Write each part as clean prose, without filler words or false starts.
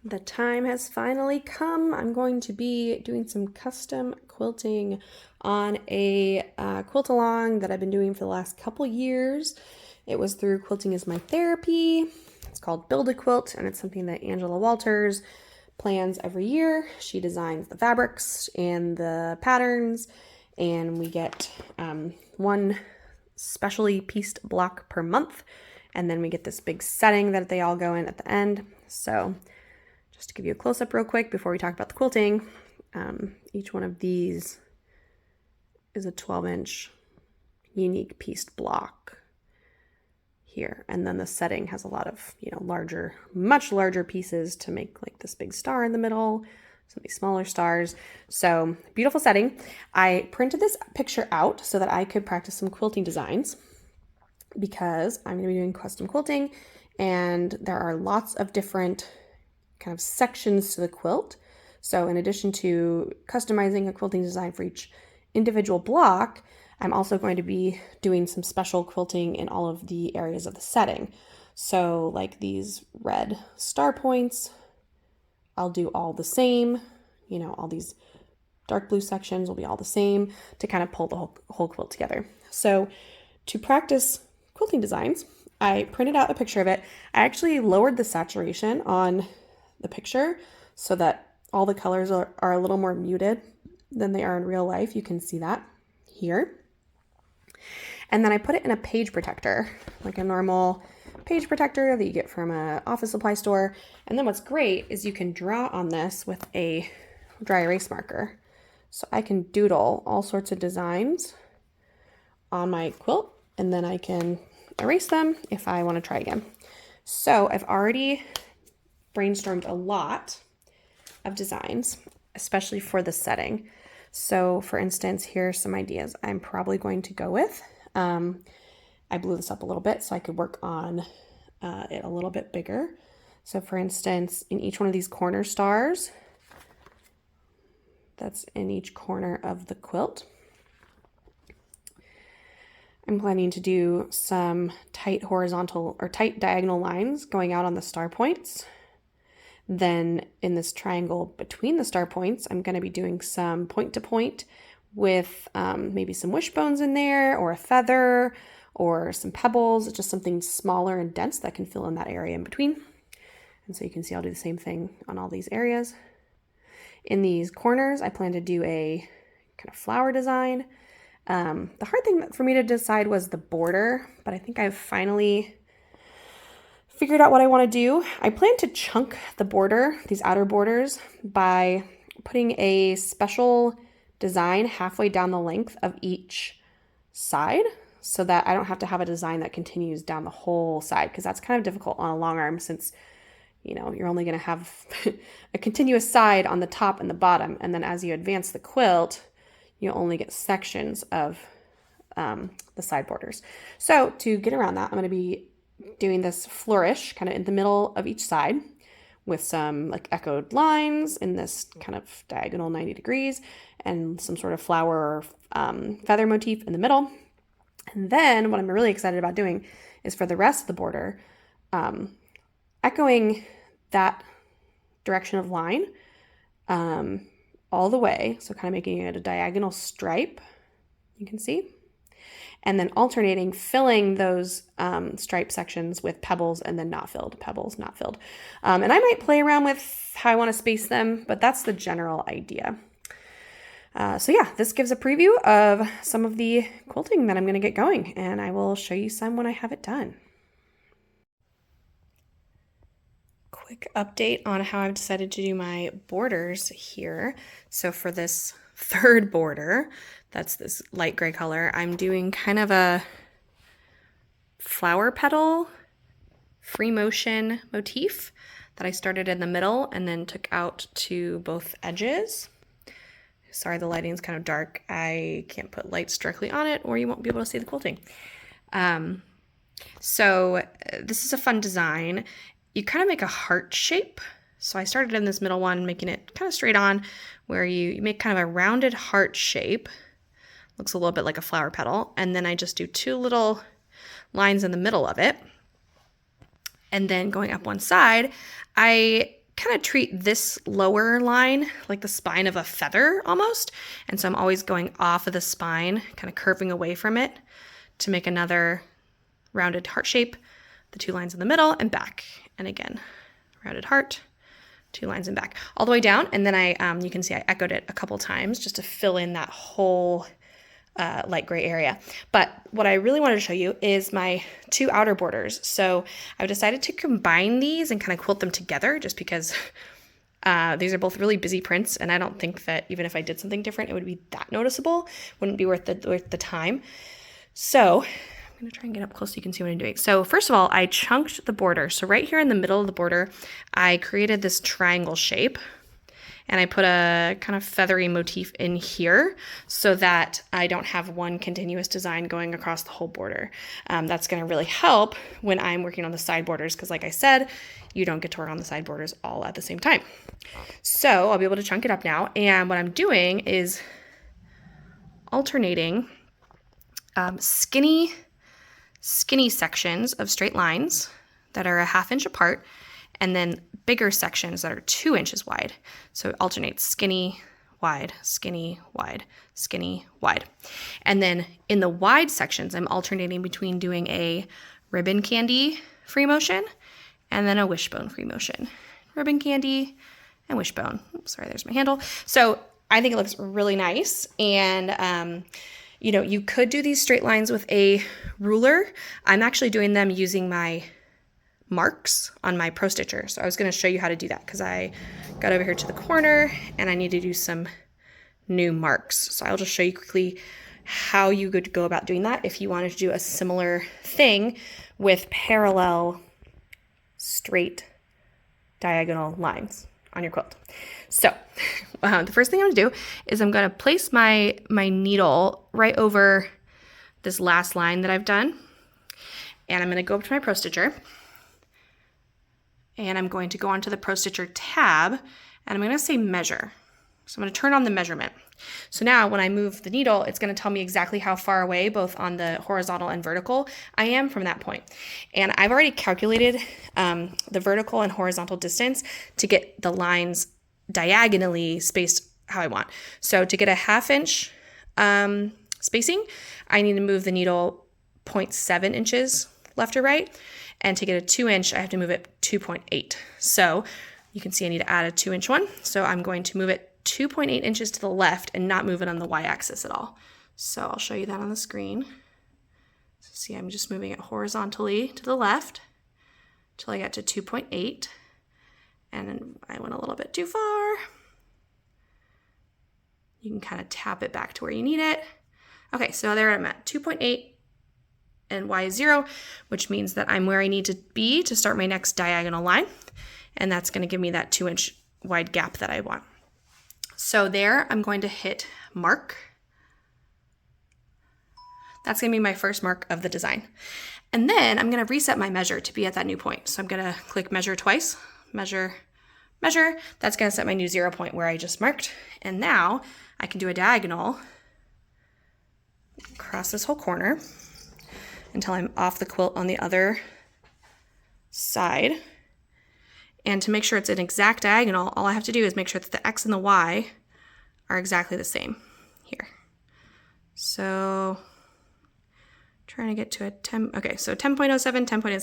The time has finally come. I'm going to be doing some custom quilting on a quilt along that I've been doing for the last couple years. It was through Quilting is My Therapy. It's called Build a Quilt, and it's something that Angela Walters plans every year. She designs the fabrics and the patterns, and we get one specially pieced block per month, and then we get this big setting that they all go in at the end. So just to give you a close-up real quick before we talk about the quilting, each one of these is a 12-inch unique pieced block here. And then the setting has a lot of, larger, much larger pieces to make like this big star in the middle, some of these smaller stars. So beautiful setting. I printed this picture out so that I could practice some quilting designs because I'm going to be doing custom quilting, and there are lots of different kind of sections to the quilt. So in addition to customizing a quilting design for each individual block, I'm also going to be doing some special quilting in all of the areas of the setting. So like these red star points, I'll do all the same, all these dark blue sections will be all the same to kind of pull the whole quilt together. So to practice quilting designs, I printed out a picture of it. I actually lowered the saturation on the picture so that all the colors are a little more muted than they are in real life. You can see that here. And then I put it in a page protector, like a normal page protector that you get from an office supply store. And then what's great is you can draw on this with a dry erase marker. So I can doodle all sorts of designs on my quilt, and then I can erase them if I want to try again. So I've already brainstormed a lot of designs, especially for the setting. So for instance, here are some ideas I'm probably going to go with. I blew this up a little bit so I could work on it a little bit bigger. So for instance, in each one of these corner stars, that's in each corner of the quilt, I'm planning to do some tight horizontal or tight diagonal lines going out on the star points. Then in this triangle between the star points, I'm going to be doing some point to point with maybe some wishbones in there, or a feather, or some pebbles, just something smaller and dense that can fill in that area in between. And so you can see I'll do the same thing on all these areas. In these corners, I plan to do a kind of flower design. The hard thing for me to decide was the border, but I think I've finally figured out what I want to do. I plan to chunk the border, these outer borders, by putting a special design halfway down the length of each side so that I don't have to have a design that continues down the whole side, because that's kind of difficult on a long arm since, you're only going to have a continuous side on the top and the bottom. And then as you advance the quilt, you only get sections of the side borders. So to get around that, I'm going to be doing this flourish kind of in the middle of each side with some like echoed lines in this kind of diagonal 90 degrees and some sort of flower or feather motif in the middle. And then what I'm really excited about doing is for the rest of the border, echoing that direction of line all the way. So kind of making it a diagonal stripe, you can see. And then alternating, filling those stripe sections with pebbles and then not filled, pebbles, not filled. And I might play around with how I want to space them, but that's the general idea. So yeah, this gives a preview of some of the quilting that I'm going to get going, and I will show you some when I have it done. Quick update on how I've decided to do my borders here. So for this third border, that's this light gray color, I'm doing kind of a flower petal free motion motif that I started in the middle and then took out to both edges. Sorry, the lighting's kind of dark. I can't put lights directly on it or you won't be able to see the quilting. So this is a fun design. You kind of make a heart shape. So I started in this middle one, making it kind of straight on, where you make kind of a rounded heart shape. Looks a little bit like a flower petal. And then I just do two little lines in the middle of it. And then going up one side, I kind of treat this lower line like the spine of a feather almost. And so I'm always going off of the spine, kind of curving away from it to make another rounded heart shape, the 2 lines in the middle and back. And again, rounded heart, 2 lines and back, all the way down. And then you can see I echoed it a couple times just to fill in that whole light gray area. But what I really wanted to show you is my 2 outer borders. So I've decided to combine these and kind of quilt them together just because these are both really busy prints, and I don't think that even if I did something different, it would be that noticeable. Wouldn't be worth the time. So I'm going to try and get up close so you can see what I'm doing. So first of all, I chunked the border. So right here in the middle of the border, I created this triangle shape. And I put a kind of feathery motif in here so that I don't have one continuous design going across the whole border. That's going to really help when I'm working on the side borders because, like I said, you don't get to work on the side borders all at the same time. So I'll be able to chunk it up now. And what I'm doing is alternating skinny sections of straight lines that are a 1/2 inch apart, and then bigger sections that are 2 inches wide. So it alternates skinny, wide, skinny, wide, skinny, wide. And then in the wide sections, I'm alternating between doing a ribbon candy free motion and then a wishbone free motion. Ribbon candy and wishbone. Oops, sorry, there's my handle. So I think it looks really nice. And you know, you could do these straight lines with a ruler. I'm actually doing them using my marks on my Pro Stitcher. So I was going to show you how to do that because I got over here to the corner and I need to do some new marks. So I'll just show you quickly how you could go about doing that if you wanted to do a similar thing with parallel straight diagonal lines on your quilt. So the first thing I'm going to do is I'm going to place my needle right over this last line that I've done, and I'm going to go up to my Pro Stitcher. And I'm going to go onto the Pro Stitcher tab, and I'm going to say measure. So I'm going to turn on the measurement. So now when I move the needle, it's going to tell me exactly how far away, both on the horizontal and vertical, I am from that point. And I've already calculated the vertical and horizontal distance to get the lines diagonally spaced how I want. So to get a 1/2 inch spacing, I need to move the needle 0.7 inches left or right. And to get a 2 inch, I have to move it 2.8. So you can see I need to add a 2 inch one. So I'm going to move it 2.8 inches to the left and not move it on the y-axis at all. So I'll show you that on the screen. So see, I'm just moving it horizontally to the left till I get to 2.8. And then I went a little bit too far. You can kind of tap it back to where you need it. Okay, so there I'm at 2.8. And y is 0, which means that I'm where I need to be to start my next diagonal line. And that's going to give me that 2 inch wide gap that I want. So there, I'm going to hit mark. That's going to be my first mark of the design. And then I'm going to reset my measure to be at that new point. So I'm going to click measure twice, measure, measure. That's going to set my new 0 point where I just marked. And now I can do a diagonal across this whole corner until I'm off the quilt on the other side. And to make sure it's an exact diagonal, all I have to do is make sure that the X and the Y are exactly the same here. So trying to get to a 10, okay, so 10.07, 10.07.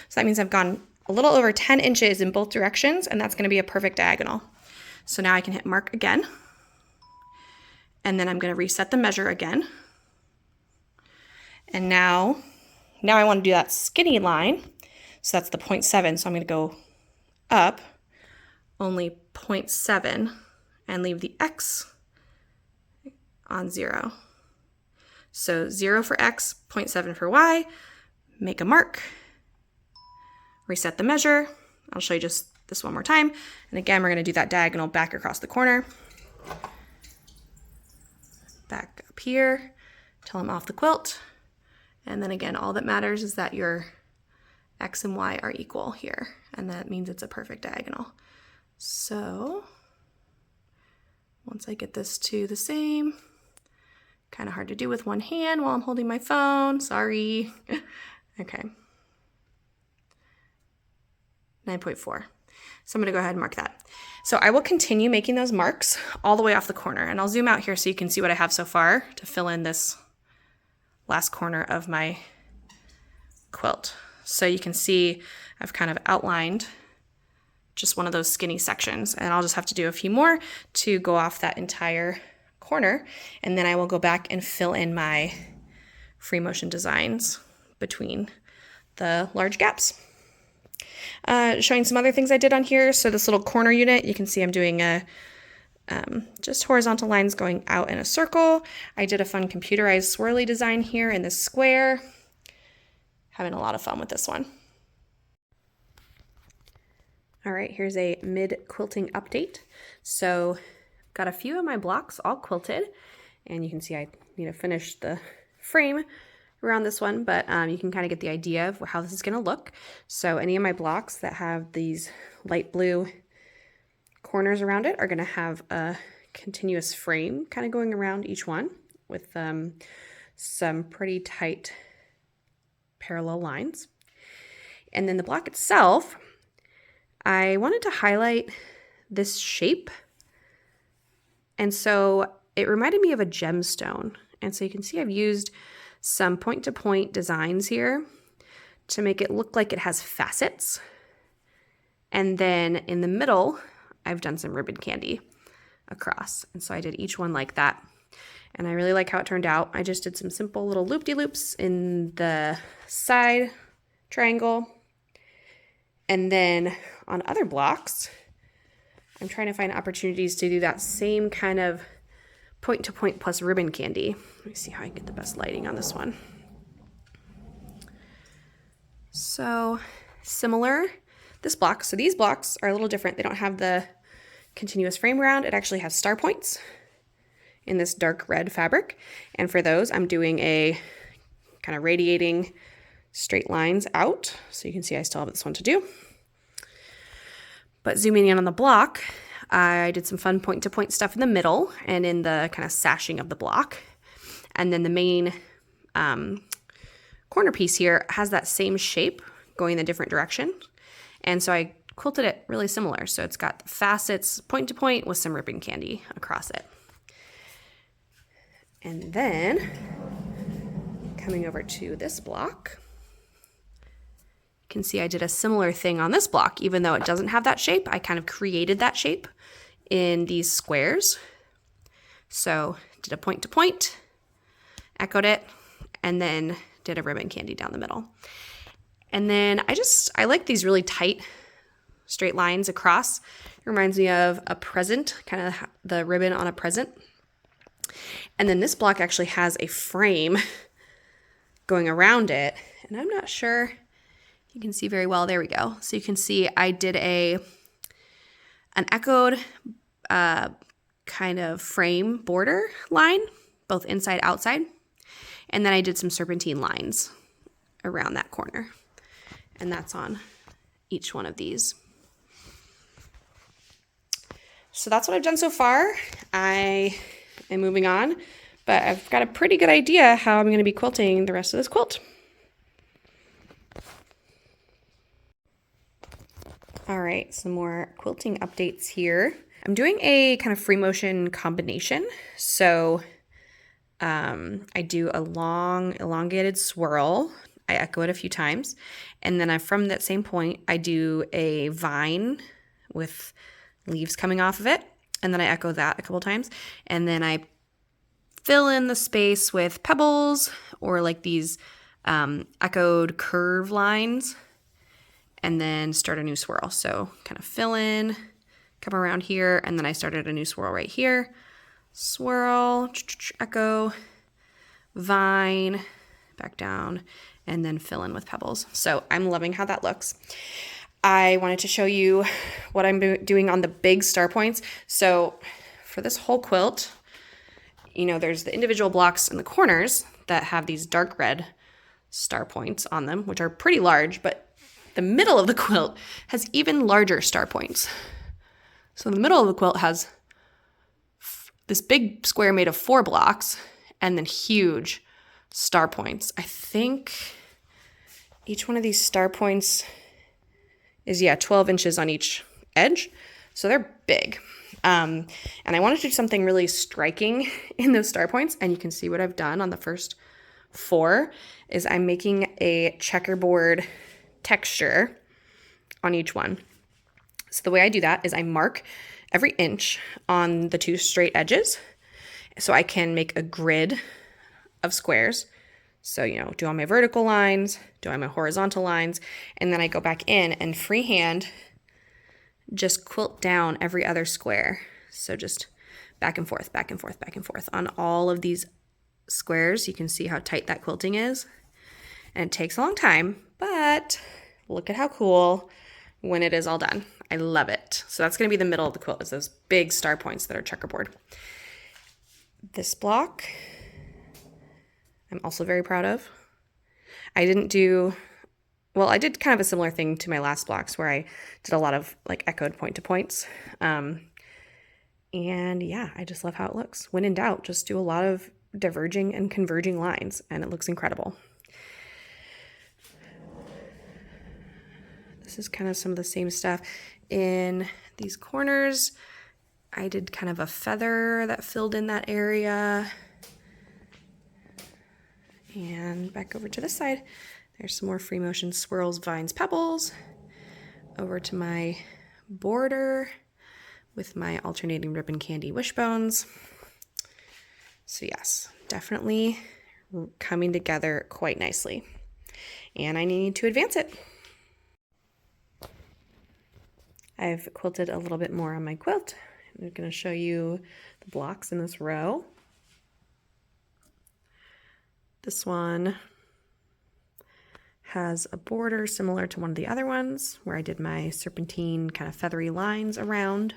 So that means I've gone a little over 10 inches in both directions, and that's gonna be a perfect diagonal. So now I can hit mark again, and then I'm gonna reset the measure again. And now I want to do that skinny line. So that's the 0.7. So I'm going to go up only 0.7 and leave the X on 0. So 0 for X, 0.7 for Y. Make a mark. Reset the measure. I'll show you just this one more time. And again, we're going to do that diagonal back across the corner. Back up here till I'm off the quilt. And then again, all that matters is that your X and Y are equal here, and that means it's a perfect diagonal. So once I get this to the same, kind of hard to do with one hand while I'm holding my phone, sorry. Okay. 9.4. So I'm gonna go ahead and mark that. So I will continue making those marks all the way off the corner, and I'll zoom out here so you can see what I have so far to fill in this last corner of my quilt. So you can see I've kind of outlined just one of those skinny sections, and I'll just have to do a few more to go off that entire corner, and then I will go back and fill in my free motion designs between the large gaps. Showing some other things I did on here. So this little corner unit, you can see I'm doing a just horizontal lines going out in a circle. I did a fun computerized swirly design here in this square. Having a lot of fun with this one. All right, here's a mid quilting update. So got a few of my blocks all quilted, and you can see I need to finish the frame around this one, but you can kind of get the idea of how this is going to look. So any of my blocks that have these light blue corners around it are going to have a continuous frame kind of going around each one with some pretty tight parallel lines. And then the block itself, I wanted to highlight this shape. And so it reminded me of a gemstone. And so you can see I've used some point-to-point designs here to make it look like it has facets. And then in the middle, I've done some ribbon candy across. And so I did each one like that. And I really like how it turned out. I just did some simple little loop-de-loops in the side triangle. And then on other blocks, I'm trying to find opportunities to do that same kind of point-to-point plus ribbon candy. Let me see how I can get the best lighting on this one. So similar, this block. So these blocks are a little different. They don't have the continuous frame around. It actually has star points in this dark red fabric. And for those, I'm doing a kind of radiating straight lines out. So you can see I still have this one to do. But zooming in on the block, I did some fun point-to-point stuff in the middle and in the kind of sashing of the block. And then the main corner piece here has that same shape going in a different direction. And so I quilted it really similar. So it's got facets point-to-point with some ribbon candy across it. And then coming over to this block, you can see I did a similar thing on this block. Even though it doesn't have that shape, I kind of created that shape in these squares. So did a point-to-point, echoed it, and then did a ribbon candy down the middle. And then I like these really tight straight lines across. It reminds me of a present, kind of the ribbon on a present. And then this block actually has a frame going around it. And I'm not sure you can see very well. There we go. So you can see I did an echoed kind of frame border line, both inside, outside. And then I did some serpentine lines around that corner. And that's on each one of these. So that's what I've done so far. I am moving on, but I've got a pretty good idea how I'm going to be quilting the rest of this quilt. All right, some more quilting updates here. I'm doing a kind of free motion combination. So I do a long elongated swirl. I echo it a few times. And then from that same point, I do a vine with leaves coming off of it. And then I echo that a couple times. And then I fill in the space with pebbles or like these echoed curve lines. And then start a new swirl. So kind of fill in, come around here, and then I started a new swirl right here. Swirl, echo, vine, back down, and then fill in with pebbles. So I'm loving how that looks. I wanted to show you what I'm doing on the big star points. So for this whole quilt, you know, there's the individual blocks in the corners that have these dark red star points on them, which are pretty large, but the middle of the quilt has even larger star points. So the middle of the quilt has this big square made of 4 blocks and then huge star points. I think each one of these star points is, 12 inches on each edge. So they're big. And I wanted to do something really striking in those star points. And you can see what I've done on the first 4 is I'm making a checkerboard texture on each one. So the way I do that is I mark every inch on the 2 straight edges so I can make a grid of squares. So, do all my vertical lines, do all my horizontal lines, and then I go back in and freehand just quilt down every other square. So just back and forth, back and forth, back and forth on all of these squares. You can see how tight that quilting is. And it takes a long time, but look at how cool when it is all done. I love it. So that's going to be the middle of the quilt, is those big star points that are checkerboard. This block I'm also very proud of. I did kind of a similar thing to my last blocks where I did a lot of like echoed point to points. And yeah, I just love how it looks. When in doubt, just do a lot of diverging and converging lines and it looks incredible. This is kind of some of the same stuff. In these corners, I did kind of a feather that filled in that area. And back over to this side, there's some more free motion swirls, vines, pebbles. Over to my border with my alternating ribbon candy wishbones. So yes, definitely coming together quite nicely. And I need to advance it. I've quilted a little bit more on my quilt. I'm going to show you the blocks in this row. This one has a border similar to one of the other ones where I did my serpentine kind of feathery lines around.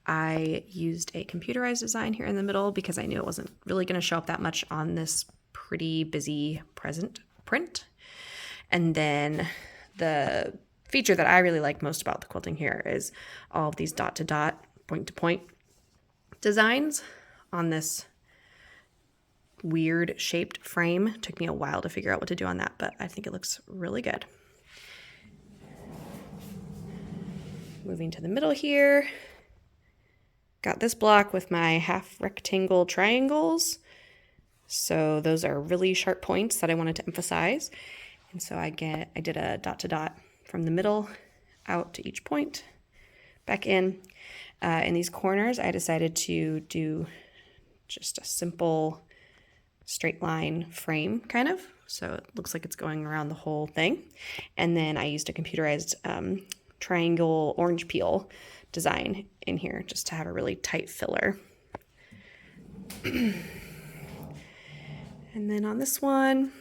I used a computerized design here in the middle because I knew it wasn't really going to show up that much on this pretty busy present print. And then the feature that I really like most about the quilting here is all of these dot to dot, point to point designs on this weird shaped frame. It took me a while to figure out what to do on that, but I think it looks really good. Moving to the middle here, got this block with my half rectangle triangles. So those are really sharp points that I wanted to emphasize. And so I did a dot to dot from the middle out to each point, back in. In these corners, I decided to do just a simple straight line frame kind of. So it looks like it's going around the whole thing. And then I used a computerized triangle orange peel design in here just to have a really tight filler. And then on this one,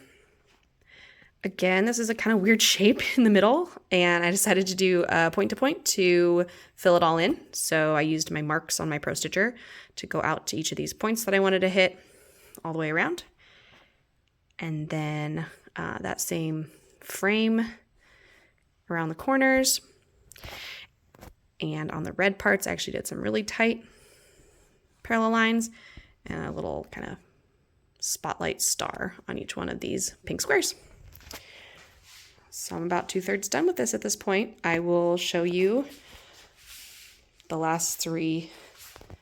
again, this is a kind of weird shape in the middle, and I decided to do a point to point to fill it all in. So I used my marks on my Pro Stitcher to go out to each of these points that I wanted to hit all the way around. And then that same frame around the corners. And on the red parts, I actually did some really tight parallel lines and a little kind of spotlight star on each one of these pink squares. So I'm about 2/3 done with this at this point. I will show you the last 3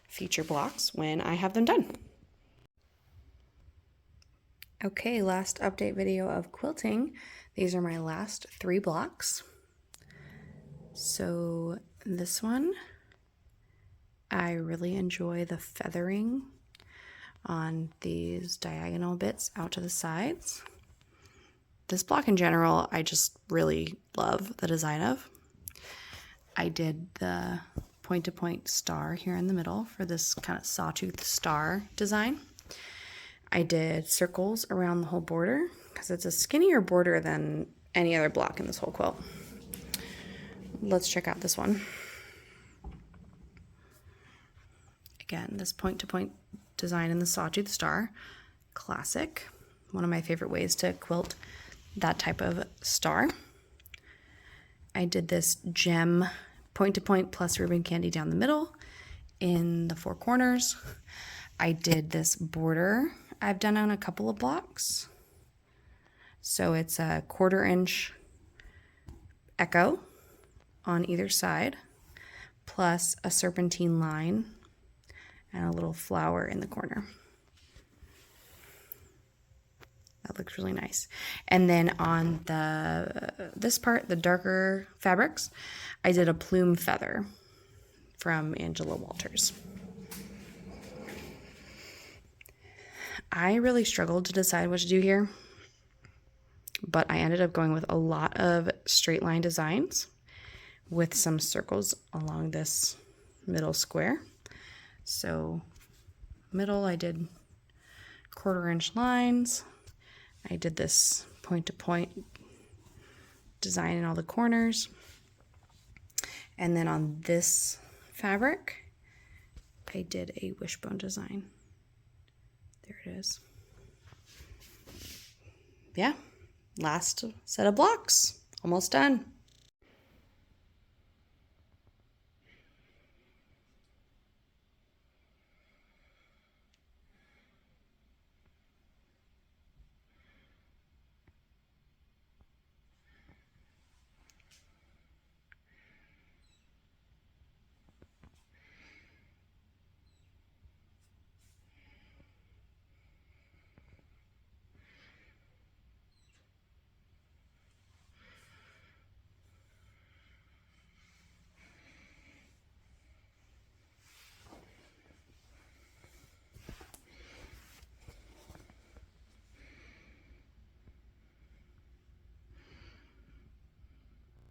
feature blocks when I have them done. Okay, last update video of quilting. These are my last 3 blocks. So this one, I really enjoy the feathering on these diagonal bits out to the sides. This block in general, I just really love the design of. I did the point-to-point star here in the middle for this kind of sawtooth star design. I did circles around the whole border because it's a skinnier border than any other block in this whole quilt. Let's check out this one. Again, this point-to-point design in the sawtooth star, classic. One of my favorite ways to quilt that type of star. I did this gem point-to-point plus ribbon candy down the middle in the 4 corners. I did this border I've done on a couple of blocks. So it's a 1/4 inch echo on either side, plus a serpentine line and a little flower in the corner. That looks really nice. And then on this part, the darker fabrics, I did a plume feather from Angela Walters. I really struggled to decide what to do here, but I ended up going with a lot of straight line designs with some circles along this middle square. So middle, I did 1/4 inch lines. I did this point to point design in all the corners. And then on this fabric, I did a wishbone design. There it is. Yeah, last set of blocks, almost done.